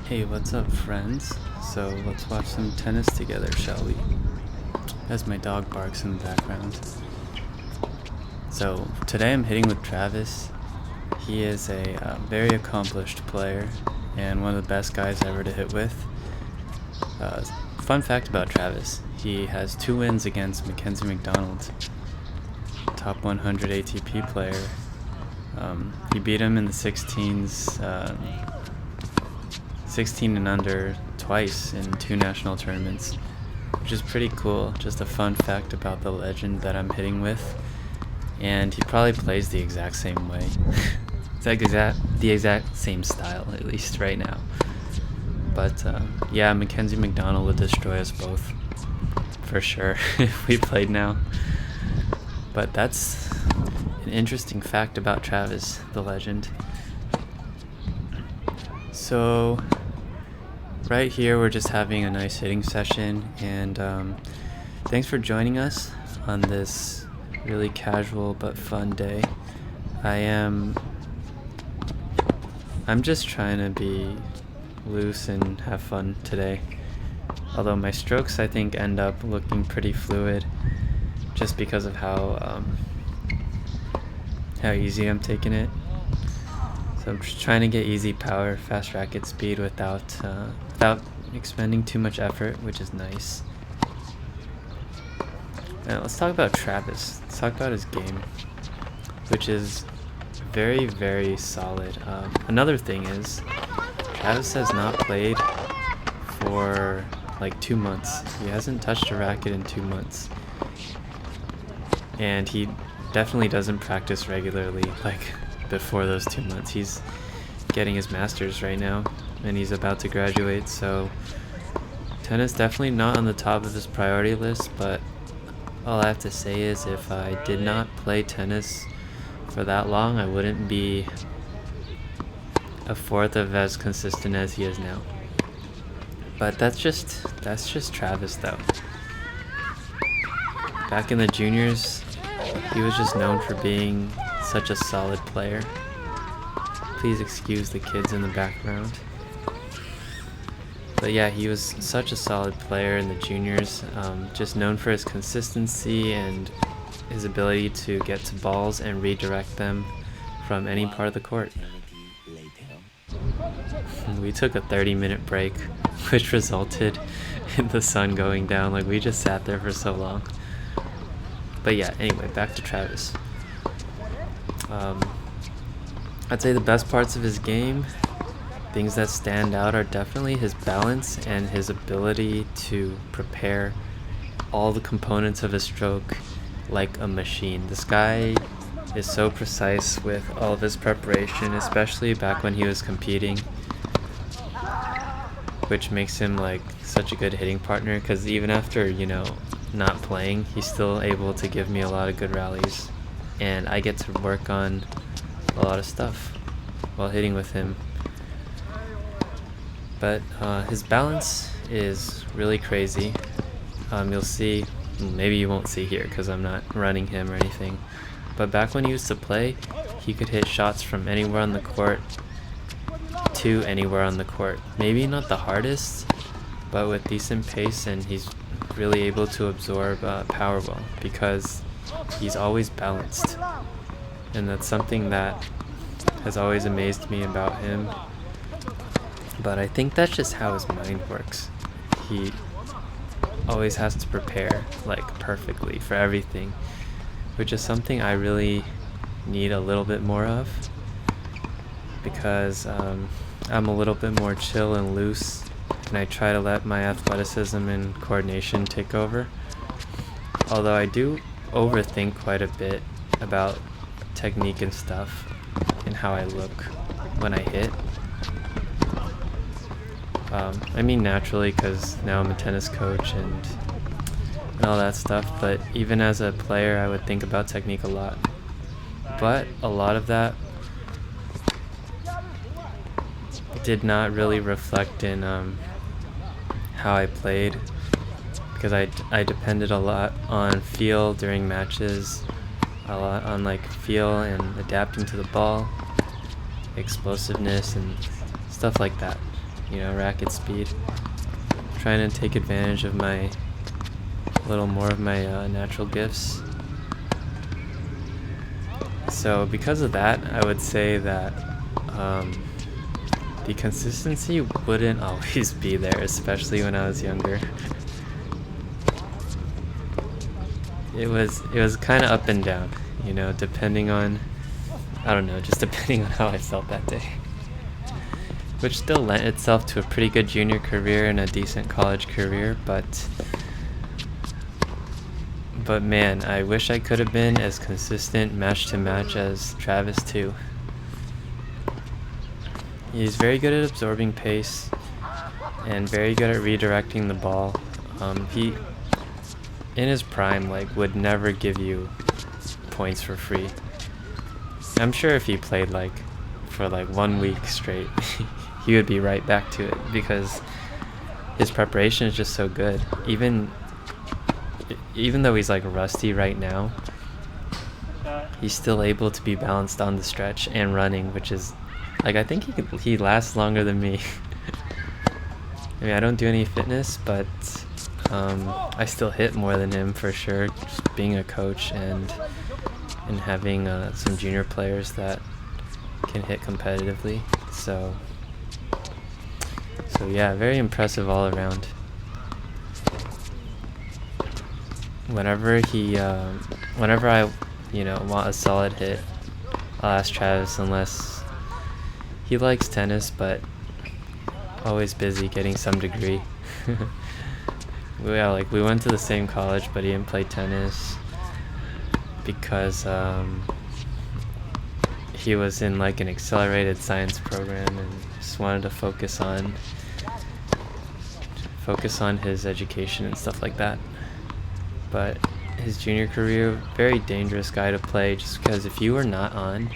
Hey, what's up, friends? So let's watch some tennis together, shall we? As my dog barks in the background. So today I'm hitting with Travis. He is a very accomplished player and one of the best guys ever to hit with. Fun fact about Travis, he has 2 wins against Mackenzie McDonald, top 100 ATP player. He beat him in the 16 and under twice in 2 national tournaments, which is pretty cool. Just a fun fact about the legend that I'm hitting with. And he probably plays the exact same way. It's like the exact same style, at least right now. But yeah, Mackenzie McDonald would destroy us both, for sure, if we played now. But that's an interesting fact about Travis, the legend. So right here we're just having a nice hitting session, and thanks for joining us on this really casual but fun day. I'm just trying to be loose and have fun today, although my strokes I think end up looking pretty fluid just because of how easy I'm taking it. So I'm just trying to get easy power, fast racket speed without expending too much effort, which is nice. Now let's talk about Travis. Let's talk about his game, which is very, very solid. Another thing is, Travis has not played for like 2 months. He hasn't touched a racket in 2 months. And he definitely doesn't practice regularly like before those 2 months. He's getting his master's right now and he's about to graduate, so tennis definitely not on the top of his priority list. But all I have to say is, if I did not play tennis for that long, I wouldn't be a fourth of as consistent as he is now. But that's just Travis though. Back in the juniors, he was just known for being such a solid player. Please excuse the kids in the background. But yeah, he was such a solid player in the juniors, just known for his consistency and his ability to get to balls and redirect them from any part of the court. We took a 30-minute break, which resulted in the sun going down. Like, we just sat there for so long. But yeah, anyway, back to Travis. I'd say the best parts of his game, things that stand out, are definitely his balance and his ability to prepare all the components of his stroke like a machine. This guy is so precise with all of his preparation, especially back when he was competing, which makes him like such a good hitting partner, because even after, not playing, he's still able to give me a lot of good rallies, and I get to work on a lot of stuff while hitting with him. But his balance is really crazy. You'll see, maybe you won't see here because I'm not running him or anything, but back when he used to play, he could hit shots from anywhere on the court to anywhere on the court. Maybe not the hardest, but with decent pace, and he's really able to absorb power well because he's always balanced. And that's something that has always amazed me about him. But I think that's just how his mind works. He always has to prepare like perfectly for everything, which is something I really need a little bit more of, because I'm a little bit more chill and loose, and I try to let my athleticism and coordination take over. Although I do overthink quite a bit about technique and stuff and how I look when I hit. I mean naturally, because now I'm a tennis coach and all that stuff, but even as a player I would think about technique a lot. But a lot of that did not really reflect in how I played, because I depended a lot on feel during matches, a lot on like feel and adapting to the ball, explosiveness and stuff like that. racket speed. Trying to take advantage of a little more of my natural gifts. So because of that, I would say that the consistency wouldn't always be there, especially when I was younger. It was kind of up and down, depending on, I don't know, just depending on how I felt that day. Which still lent itself to a pretty good junior career and a decent college career, but man, I wish I could have been as consistent match to match as Travis too. He's very good at absorbing pace and very good at redirecting the ball. He, in his prime, would never give you points for free. I'm sure if he played for 1 week straight, he would be right back to it because his preparation is just so good. Even though he's rusty right now, he's still able to be balanced on the stretch and running, which is I think he lasts longer than me. I mean, I don't do any fitness, but I still hit more than him for sure, just being a coach and having some junior players that can hit competitively. So yeah, very impressive all around. Whenever I want a solid hit, I'll ask Travis, unless he likes tennis, but always busy getting some degree. Yeah, we went to the same college, but he didn't play tennis because he was in an accelerated science program and just wanted to focus on his education and stuff like that. But his junior career, very dangerous guy to play, just because if you were not on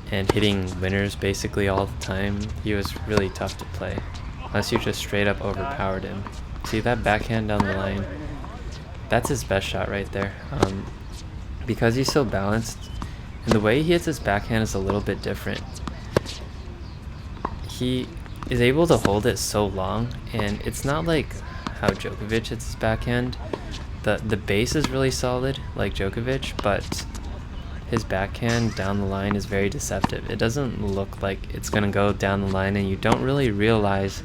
and hitting winners basically all the time, he was really tough to play unless you just straight up overpowered him. See that backhand down the line? That's his best shot right there. Because he's so balanced, and the way he hits his backhand is a little bit different. He is able to hold it so long, and it's not like how Djokovic hits his backhand. The base is really solid like Djokovic, but his backhand down the line is very deceptive. It doesn't look like it's gonna go down the line, and you don't really realize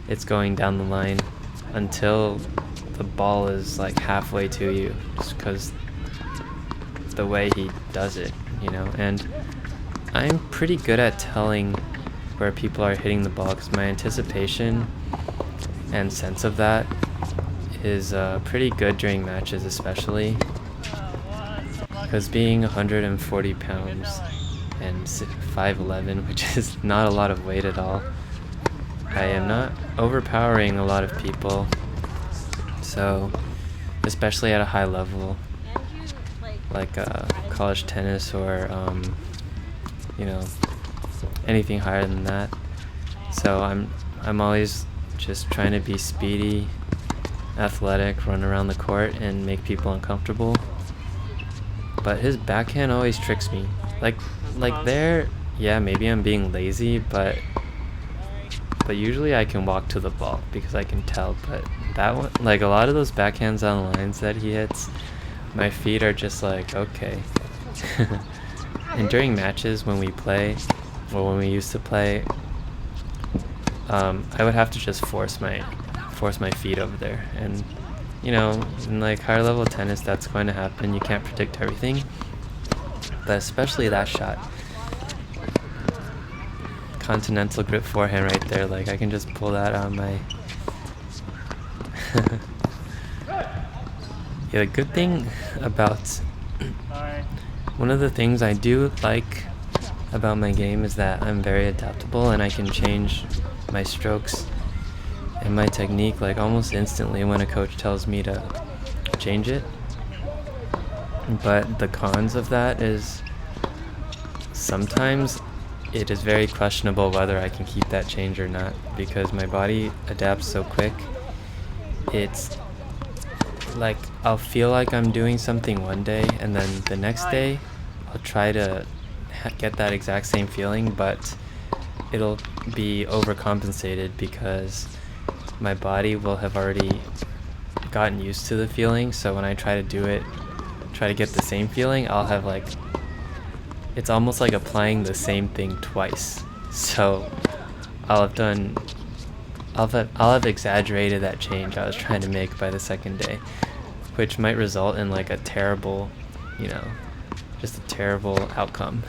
it's going down the line until the ball is halfway to you, just because the way he does it, and I'm pretty good at telling where people are hitting the ball because my anticipation and sense of that is pretty good during matches, especially because being 140 pounds and 5'11", which is not a lot of weight at all, I am not overpowering a lot of people. So especially at a high level like college tennis or anything higher than that. So I'm always just trying to be speedy, athletic, run around the court and make people uncomfortable. But his backhand always tricks me. There, yeah, maybe I'm being lazy, but usually I can walk to the ball because I can tell. But that one, a lot of those backhands on lines that he hits, my feet are just okay. And during matches when we play, or when we used to play, I would have to just force my feet over there. And in higher level tennis, that's going to happen. You can't predict everything, but especially that shot, continental grip forehand right there. I can just pull that on my yeah, the good thing about one of the things I do like about my game is that I'm very adaptable and I can change my strokes and my technique almost instantly when a coach tells me to change it. But the cons of that is sometimes it is very questionable whether I can keep that change or not, because my body adapts so quick. It's I'll feel like I'm doing something one day, and then the next day I'll try to get that exact same feeling, but it'll be overcompensated because my body will have already gotten used to the feeling. So when I try to do it, try to get the same feeling, I'll have like, it's almost like applying the same thing twice. So I'll have exaggerated that change I was trying to make by the second day, which might result in like a terrible, just a terrible outcome.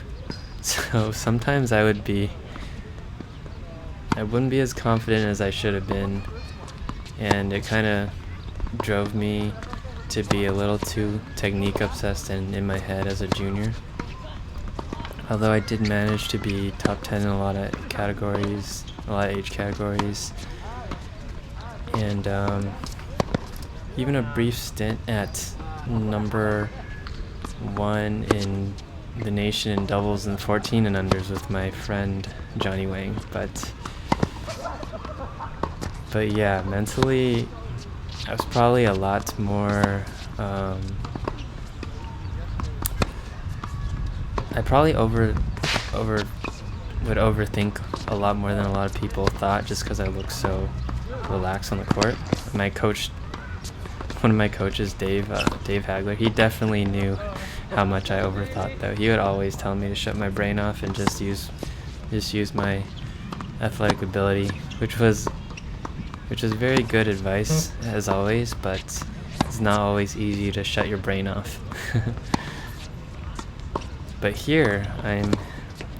So sometimes I wouldn't be as confident as I should have been, and it kind of drove me to be a little too technique obsessed and in my head as a junior. Although I did manage to be top 10 in a lot of categories, a lot of age categories, and even a brief stint at number 1 in the nation in doubles and 14 and unders with my friend Johnny Wang. But yeah, mentally I was probably a lot more I probably would overthink a lot more than a lot of people thought, just because I look so relaxed on the court. One of my coaches, Dave Hagler, he definitely knew how much I overthought, though. He would always tell me to shut my brain off and just use my athletic ability, which was very good advice, as always, but it's not always easy to shut your brain off. But here, I'm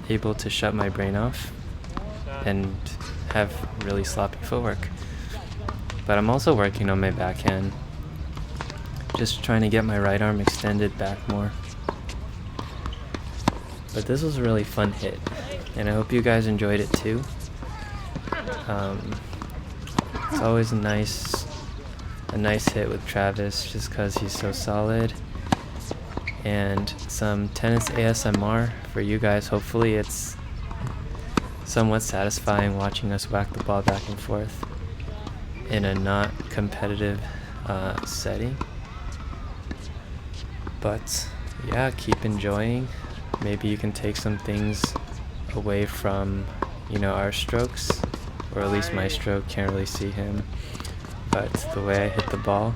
able to shut my brain off and have really sloppy footwork. But I'm also working on my backhand, just trying to get my right arm extended back more. But this was a really fun hit, and I hope you guys enjoyed it too. It's always a nice hit with Travis, just because he's so solid. And some tennis ASMR for you guys. Hopefully it's somewhat satisfying watching us whack the ball back and forth in a not competitive setting. But yeah, keep enjoying. Maybe you can take some things away from our strokes, or at least my stroke. Can't really see him, but the way I hit the ball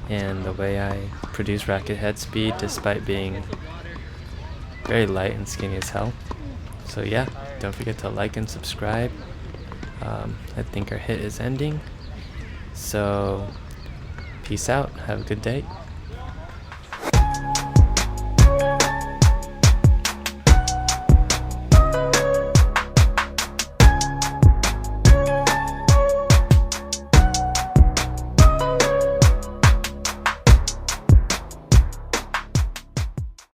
and the way I produce racket head speed despite being very light and skinny as hell. So yeah, don't forget to like and subscribe. I think our hit is ending, so peace out, have a good day.